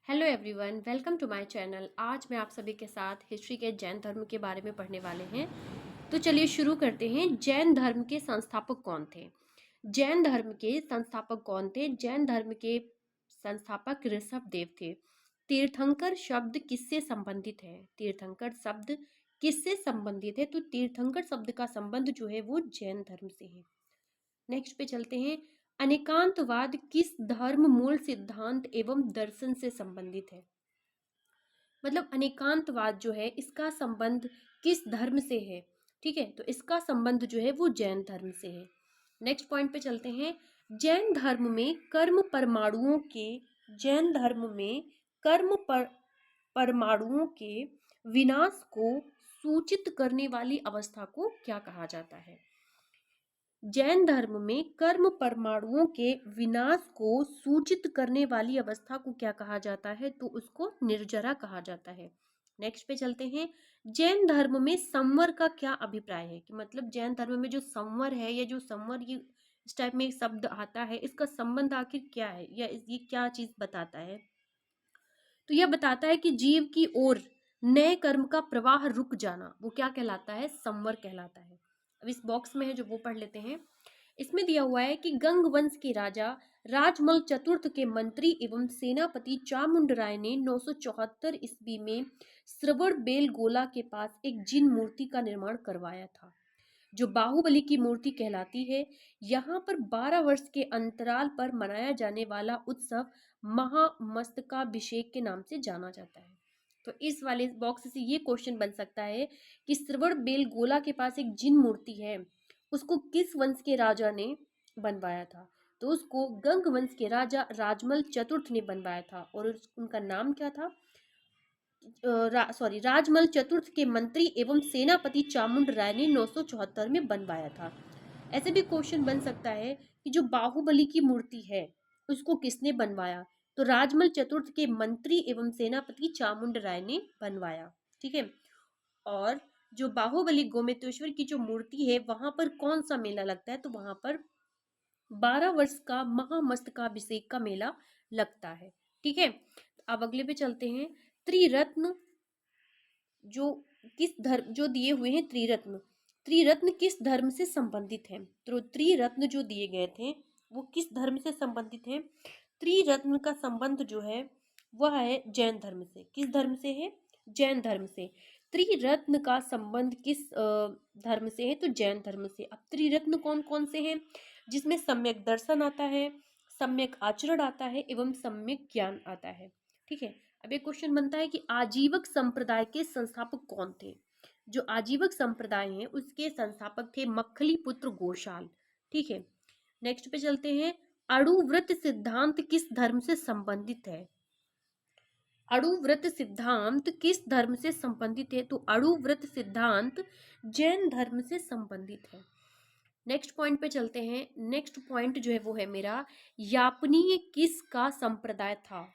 Hello everyone, welcome to my channel. आज मैं आप सभी के साथ हिस्ट्री के जैन धर्म के बारे में पढ़ने वाले हैं। तो चलिए शुरू करते हैं। जैन धर्म के संस्थापक कौन थे? जैन धर्म के संस्थापक कौन थे? जैन धर्म के संस्थापक ऋषभ देव थे। तीर्थंकर शब्द किससे संबंधित है? तीर्थंकर शब्द किससे संबंधित है? तो तीर्थंकर शब्द का संबंध जो है वो जैन धर्म से है। नेक्स्ट पे चलते हैं। अनेकांतवाद किस धर्म मूल सिद्धांत एवं दर्शन से संबंधित है? मतलब अनेकांतवाद जो है इसका संबंध किस धर्म से है? ठीक है, तो इसका संबंध जो है वो जैन धर्म से है। नेक्स्ट पॉइंट पे चलते हैं। जैन धर्म में कर्म परमाणुओं के जैन धर्म में कर्म परमाणुओं के विनाश को सूचित करने वाली अवस्था को क्या कहा जाता है? जैन धर्म में कर्म परमाणुओं के विनाश को सूचित करने वाली अवस्था को क्या कहा जाता है? तो उसको निर्जरा कहा जाता है। नेक्स्ट पे चलते हैं। जैन धर्म में संवर का क्या अभिप्राय है? कि मतलब जैन धर्म में जो संवर है या जो संवर ये इस टाइप में एक शब्द आता है, इसका संबंध आखिर क्या है या ये क्या चीज बताता है? तो यह बताता है कि जीव की ओर नए कर्म का प्रवाह रुक जाना, वो क्या कहलाता है? संवर कहलाता है। अब इस बॉक्स में है जो वो पढ़ लेते हैं। इसमें दिया हुआ है कि गंग वंश के राजा राजमल चतुर्थ के मंत्री एवं सेनापति चामुंड राय ने 974 ईस्वी में श्रवण बेलगोला के पास एक जिन मूर्ति का निर्माण करवाया था, जो बाहुबली की मूर्ति कहलाती है। यहाँ पर 12 वर्ष के अंतराल पर मनाया जाने वाला उत्सव महामस्तकाभिषेक के नाम से जाना जाता है। तो इस वाले बॉक्स से ये क्वेश्चन बन सकता है कि श्रवण बेलगोला के पास एक जिन मूर्ति है, उसको किस वंश के राजा ने बनवाया था? तो उसको गंग वंश के राजा राजमल चतुर्थ ने बनवाया था। और उनका नाम क्या था? राजमल चतुर्थ के मंत्री एवं सेनापति चामुंड राय ने 974 में बनवाया था। ऐसे भी क्वेश्चन बन सकता है कि जो बाहुबली की मूर्ति है उसको किसने बनवाया? तो राजमल चतुर्थ के मंत्री एवं सेनापति चामुंड राय ने बनवाया। ठीक है। और जो बाहुबली गोमेतेश्वर की जो मूर्ति है वहां पर कौन सा मेला लगता है? तो वहां पर 12 वर्ष का महामस्तकाभिषेक का मेला लगता है। ठीक है। अब अगले पे चलते हैं। त्रिरत्न जो किस धर्म जो दिए हुए हैं, त्रिरत्न त्रिरत्न किस धर्म से संबंधित है? तो त्रिरत्न जो दिए गए थे वो किस धर्म से संबंधित है? त्रिरत्न का संबंध जो है वह है जैन धर्म से। किस धर्म से है? जैन धर्म से। त्रिरत्न का संबंध किस धर्म से है? तो जैन धर्म से। अब त्रिरत्न कौन कौन से हैं? जिसमें सम्यक दर्शन आता है, सम्यक आचरण आता है एवं सम्यक ज्ञान आता है। ठीक है। अब एक क्वेश्चन बनता है कि आजीवक संप्रदाय के संस्थापक कौन थे? जो आजीवक संप्रदाय है उसके संस्थापक थे मक्खली पुत्र गोशाल। ठीक है। नेक्स्ट पे चलते हैं। अणुव्रत सिद्धांत किस धर्म से संबंधित है? अणुव्रत सिद्धांत किस धर्म से संबंधित है? तो अणुव्रत सिद्धांत जैन धर्म से संबंधित है। नेक्स्ट पॉइंट पे चलते हैं। नेक्स्ट पॉइंट जो है वो है मेरा, यापनीय किसका संप्रदाय था?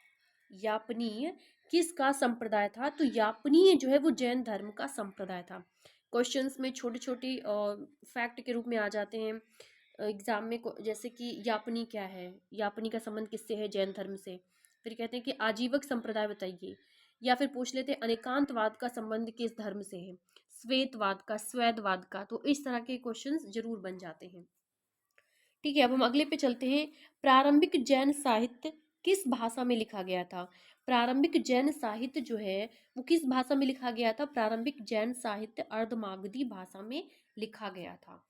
यापनीय किसका संप्रदाय था? तो यापनीय जो है वो जैन धर्म का संप्रदाय था। क्वेश्चंस में छोटी छोटी फैक्ट के रूप में आ जाते हैं एग्जाम में, जैसे कि यापनी क्या है, यापनी का संबंध किससे है? जैन धर्म से। फिर कहते हैं कि आजीवक संप्रदाय बताइए, या फिर पूछ लेते हैं अनेकांतवाद का संबंध किस धर्म से है? श्वेतवाद का, स्वैतवाद का। तो इस तरह के क्वेश्चंस जरूर बन जाते हैं। ठीक है। अब हम अगले पे चलते हैं। प्रारंभिक जैन साहित्य किस भाषा में लिखा गया था? प्रारंभिक जैन साहित्य जो है वो किस भाषा में लिखा गया था? प्रारंभिक जैन साहित्य अर्धमागधी भाषा में लिखा गया था।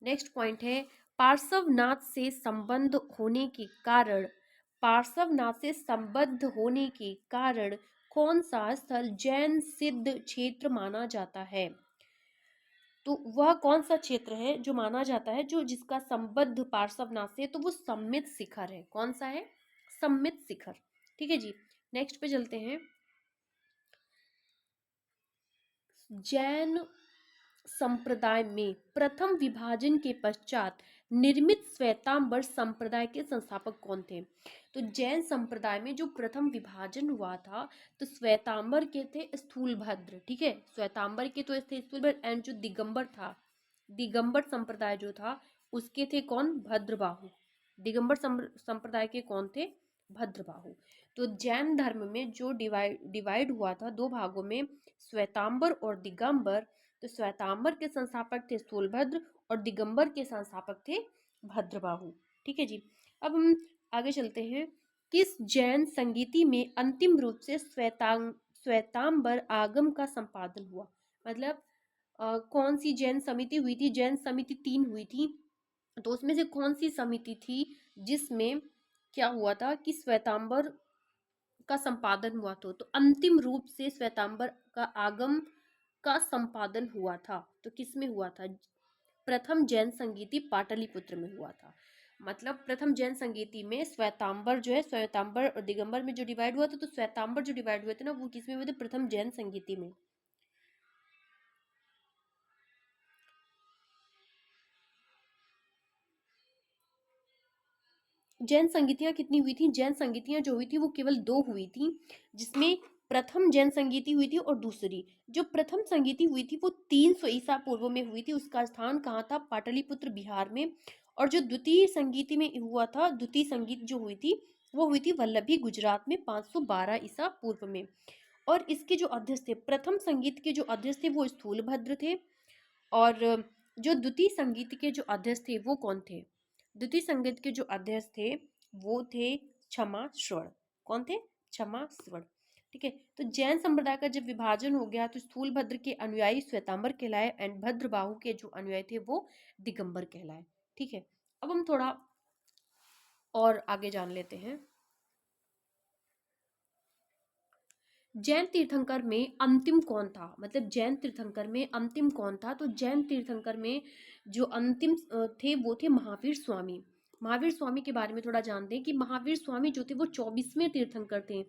नेक्स्ट पॉइंट है, पार्श्वनाथ से संबंध होने के कारण पार्श्वनाथ से संबद्ध होने के कारण कौन सा स्थल जैन सिद्ध क्षेत्र माना जाता है? तो वह कौन सा क्षेत्र है जो माना जाता है जो जिसका संबद्ध पार्श्वनाथ से? तो वो सम्मित शिखर है। कौन सा है? सम्मित शिखर। ठीक है जी। नेक्स्ट पे चलते हैं। जैन संप्रदाय में प्रथम विभाजन के पश्चात निर्मित श्वेतांबर संप्रदाय के संस्थापक कौन थे? तो जैन संप्रदाय में जो प्रथम विभाजन हुआ था तो श्वेतांबर के थे स्थूलभद्र। ठीक है। श्वेतांबर के तो थे स्थूलभद्र, एंड जो दिगंबर था, दिगंबर संप्रदाय जो था उसके थे कौन? भद्रबाहु। दिगंबर संप्रदाय के कौन थे? भद्रबाहु। तो जैन धर्म में जो डिवाइड हुआ था दो भागों में, श्वेतांबर और दिगंबर। तो श्वेतांबर के संस्थापक थे स्थूलभद्र और दिगंबर के संस्थापक थे भद्रबाहु। ठीक है जी। अब हम आगे चलते हैं। किस जैन संगीति में अंतिम रूप से श्वेतांबर आगम का संपादन हुआ? मतलब कौन सी जैन समिति हुई थी? जैन समिति 3 हुई थी, तो उसमें से कौन सी समिति थी जिसमें क्या हुआ था कि श्वेतांबर का संपादन हुआ? तो अंतिम रूप से श्वेतांबर का आगम का संपादन हुआ था, तो किस में हुआ था? प्रथम जैन संगीति पाटलिपुत्र में हुआ था। मतलब प्रथम जैन संगीति में श्वेतांबर जो है, श्वेतांबर और दिगंबर में जो डिवाइड हुआ था, तो श्वेतांबर जो डिवाइड हुए थे ना, वो किस में हुए थे? प्रथम जैन संगीति में। जैन संगीतियां कितनी हुई थी? जैन संगीतियां जो हुई थी वो केवल 2 हुई थी, जिसमें प्रथम जैन संगीति हुई थी और दूसरी जो प्रथम संगीति हुई थी वो 300 ईसा पूर्व में हुई थी। उसका स्थान कहाँ था? पाटलिपुत्र बिहार में। और जो द्वितीय संगीति में हुआ था, द्वितीय संगीत जो हुई थी वो हुई थी वल्लभी गुजरात में 512 ईसा पूर्व में। और इसके जो अध्यक्ष थे, प्रथम संगीत के जो अध्यक्ष थे वो स्थूलभद्र थे, और जो द्वितीय संगीत के जो अध्यक्ष थे वो कौन थे? द्वितीय संगीत के जो अध्यक्ष थे वो थे क्षमा श्रवण। कौन थे? क्षमा श्रवण। ठीक है। तो जैन संप्रदाय का जब विभाजन हो गया तो स्थूलभद्र के अनुयायी श्वेतांबर कहलाए एंड भद्रबाहु के जो अनुयायी थे वो दिगंबर कहलाए। ठीक है। अब हम थोड़ा और आगे जान लेते हैं। जैन तीर्थंकर में अंतिम कौन था? मतलब जैन तीर्थंकर में अंतिम कौन था? तो जैन तीर्थंकर में जो अंतिम थे वो थे महावीर स्वामी। महावीर स्वामी के बारे में थोड़ा जानते हैं कि महावीर स्वामी जो थे वो 24वें तीर्थंकर थे।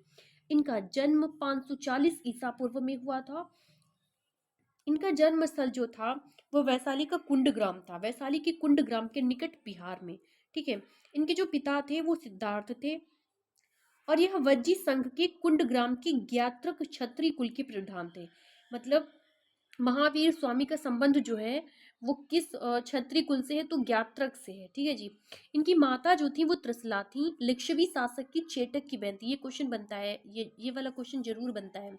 इनका जन्म 540 ईसा पूर्व में हुआ था। इनका जन्म स्थल जो था वो वैशाली का कुंड ग्राम था, वैशाली के कुंड ग्राम के निकट बिहार में। ठीक है। इनके जो पिता थे वो सिद्धार्थ थे, और यह वज्जी संघ के कुंडग्राम की ज्ञात्रक क्षत्रिय कुल के प्रधान थे। मतलब महावीर स्वामी का संबंध जो है वो किस क्षत्रिय कुल से है? तो ज्ञात्रक से है। ठीक है जी। इनकी माता जो थी वो त्रिशला थी, लिच्छवी शासक की चेटक की बहन थी। ये क्वेश्चन बनता है, ये वाला क्वेश्चन जरूर बनता है।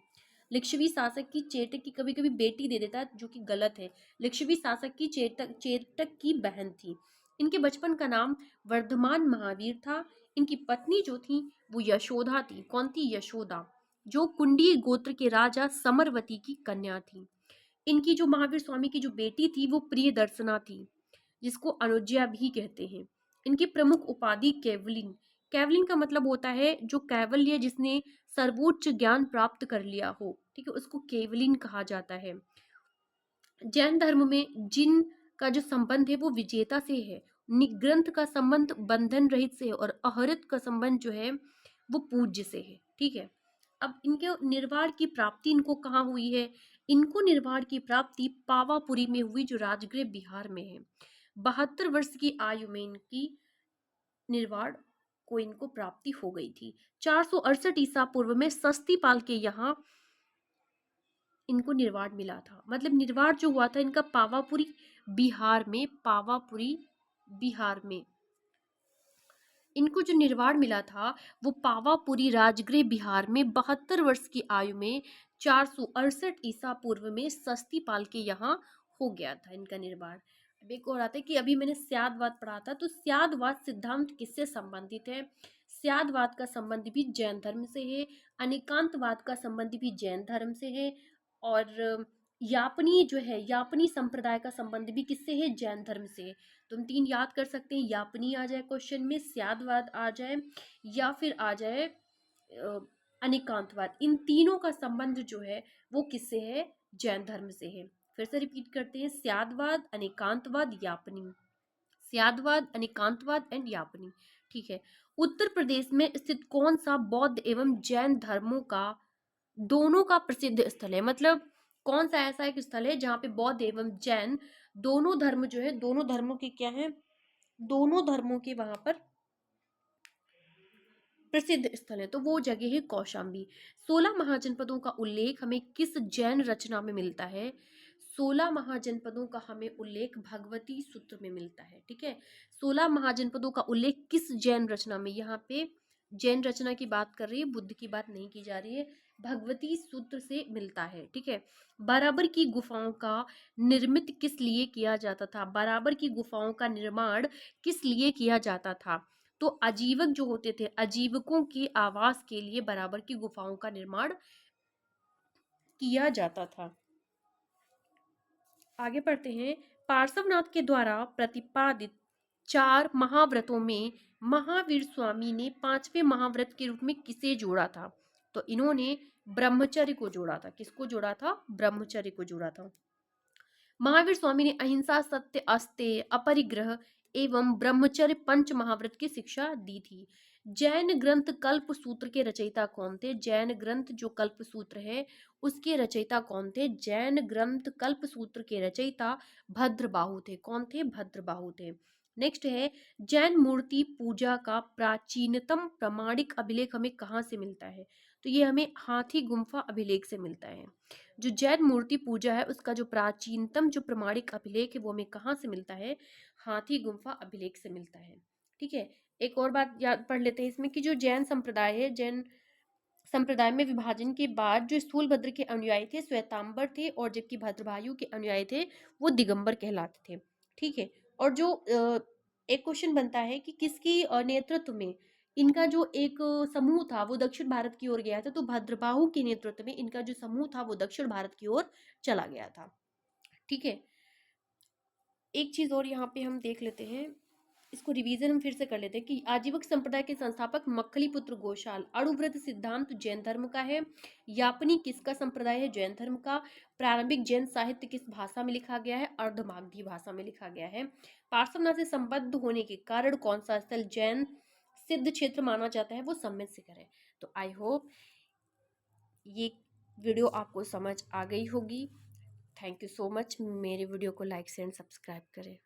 लिच्छवी शासक की चेटक की कभी कभी बेटी दे देता है, जो कि गलत है। लिच्छवी शासक की चेटक चेटक की बहन थी। इनके बचपन का नाम वर्धमान महावीर था। इनकी पत्नी जो थी वो यशोदा थी। कौन थी? यशोदा, जो कुंडी गोत्र के राजा समरवती की कन्या थी। इनकी जो महावीर स्वामी की जो बेटी थी वो प्रिय दर्शना थी, जिसको अनुज्ञा भी कहते हैं। इनकी प्रमुख उपाधि कैवलिन। कैवलिन का मतलब होता है जो कैवल्य, जिसने सर्वोच्च ज्ञान प्राप्त कर लिया हो। ठीक है, उसको कैवलिन कहा जाता है। जैन धर्म में जिन का जो संबंध है वो विजेता से है, निग्रंथ का संबंध बंधन रहित से है, और अहरित का संबंध जो है वो पूज्य से है। ठीक है। अब इनके निर्वाण की प्राप्ति इनको कहाँ हुई है? इनको निर्वाण की प्राप्ति पावापुरी में हुई, जो राजगृह बिहार में है। 72 वर्ष की आयु में इनकी निर्वाण को इनको प्राप्ति हो गई थी। 468 ईसा पूर्व में सस्तीपाल के यहाँ इनको निर्वाण मिला था। मतलब निर्वाण जो हुआ था इनका पावापुरी बिहार में, पावापुरी बिहार में इनको जो निर्वाण मिला था वो पावापुरी राजगृह बिहार में 72 वर्ष की आयु में 468 ईसा पूर्व में सस्तीपाल के यहाँ हो गया था इनका निर्वाण। अब एक और आता है कि अभी मैंने स्यादवाद पढ़ा था, तो स्यादवाद सिद्धांत किससे संबंधित है? स्यादवाद का संबंध भी जैन धर्म से है, अनेकांतवाद का संबंध भी जैन धर्म से है, और यापनी जो है, यापनी संप्रदाय का संबंध भी किससे है? जैन धर्म से है। तुम 3 याद कर सकते हैं, यापनी आ जाए क्वेश्चन में, स्यादवाद आ जाए, या फिर आ जाए अनेकांतवाद। इन तीनों का संबंध जो है वो किससे है? जैन धर्म से है। फिर से रिपीट करते हैं, स्यादवाद, अनेकांतवाद, यापनी। स्यादवाद, अनेकांतवाद एंड यापनी। ठीक है। उत्तर प्रदेश में स्थित कौन सा बौद्ध एवं जैन धर्मों का दोनों का प्रसिद्ध स्थल है? मतलब कौन सा ऐसा एक स्थल है जहाँ पे बौद्ध एवं जैन दोनों धर्म जो है, दोनों धर्मों के क्या है, दोनों धर्मों के वहां पर प्रसिद्ध स्थल है? तो वो जगह है कौशाम्बी। 16 महाजनपदों का उल्लेख हमें किस जैन रचना में मिलता है? 16 महाजनपदों का हमें उल्लेख भगवती सूत्र में मिलता है। ठीक है। 16 महाजनपदों का उल्लेख किस जैन रचना में? यहाँ पे जैन रचना की बात कर रही है, बुद्ध की बात नहीं की जा रही है। भगवती सूत्र से मिलता है, ठीक है। बराबर की गुफाओं का निर्मित किस लिए किया जाता था? बराबर की गुफाओं का निर्माण किस लिए किया जाता था? तो आजीवक जो होते थे, आजीवकों की आवास के लिए बराबर की गुफाओं का निर्माण किया जाता था। आगे पढ़ते हैं। पार्श्वनाथ के द्वारा प्रतिपादित 4 महाव्रतों में महावीर स्वामी ने 5वें महाव्रत के रूप में किसे जोड़ा था? तो इन्होंने ब्रह्मचर्य को जोड़ा था। किसको जोड़ा था? ब्रह्मचर्य को जोड़ा था। महावीर स्वामी ने अहिंसा, सत्य, अस्तेय, अपरिग्रह एवं ब्रह्मचर्य पंच महाव्रत की शिक्षा दी थी। जैन ग्रंथ कल्प सूत्र के रचयिता कौन थे? जैन ग्रंथ जो कल्प सूत्र है उसके रचयिता कौन थे? जैन ग्रंथ कल्प सूत्र के रचयिता भद्रबाहु थे। कौन थे? भद्रबाहु थे। नेक्स्ट है, जैन मूर्ति पूजा का प्राचीनतम प्रमाणिक अभिलेख हमें कहाँ से मिलता है? तो ये हमें हाथी गुम्फा अभिलेख से मिलता है। जो जैन मूर्ति पूजा है उसका जो प्राचीनतम जो प्रमाणिक अभिलेख है वो हमें कहाँ से मिलता है? हाथी गुम्फा अभिलेख से मिलता है, ठीक है। एक और बात याद पढ़ लेते हैं इसमें कि जो जैन संप्रदाय है, जैन संप्रदाय में विभाजन के बाद जो स्थूलभद्र के अनुयायी थे श्वेतांबर थे, और जबकि भद्रवायु के अनुयायी थे वो दिगंबर कहलाते थे, ठीक है। और जो एक क्वेश्चन बनता है कि किसकी नेतृत्व में इनका जो एक समूह था वो दक्षिण भारत की ओर गया था? तो भद्रबाहु के नेतृत्व में इनका जो समूह था वो दक्षिण भारत की ओर चला गया था, ठीक है। एक चीज और यहाँ पे हम देख लेते हैं, इसको रिवीजन हम फिर से कर लेते हैं कि आजीवक संप्रदाय के संस्थापक मक्खली पुत्र गोशाल। अणुव्रत सिद्धांत जैन धर्म का है। यापनी किसका संप्रदाय है? जैन धर्म का। प्रारंभिक जैन साहित्य किस भाषा में लिखा गया है? अर्धमागधी भाषा में लिखा गया है। पार्श्वनाथ से संबद्ध होने के कारण कौन सा स्थल जैन सिद्ध क्षेत्र माना जाता है? वो सम्मित शिखर है। तो आई होप ये वीडियो आपको समझ आ गई होगी। Thank you so much. मेरे वीडियो को लाइक शेयर एंड सब्सक्राइब करें।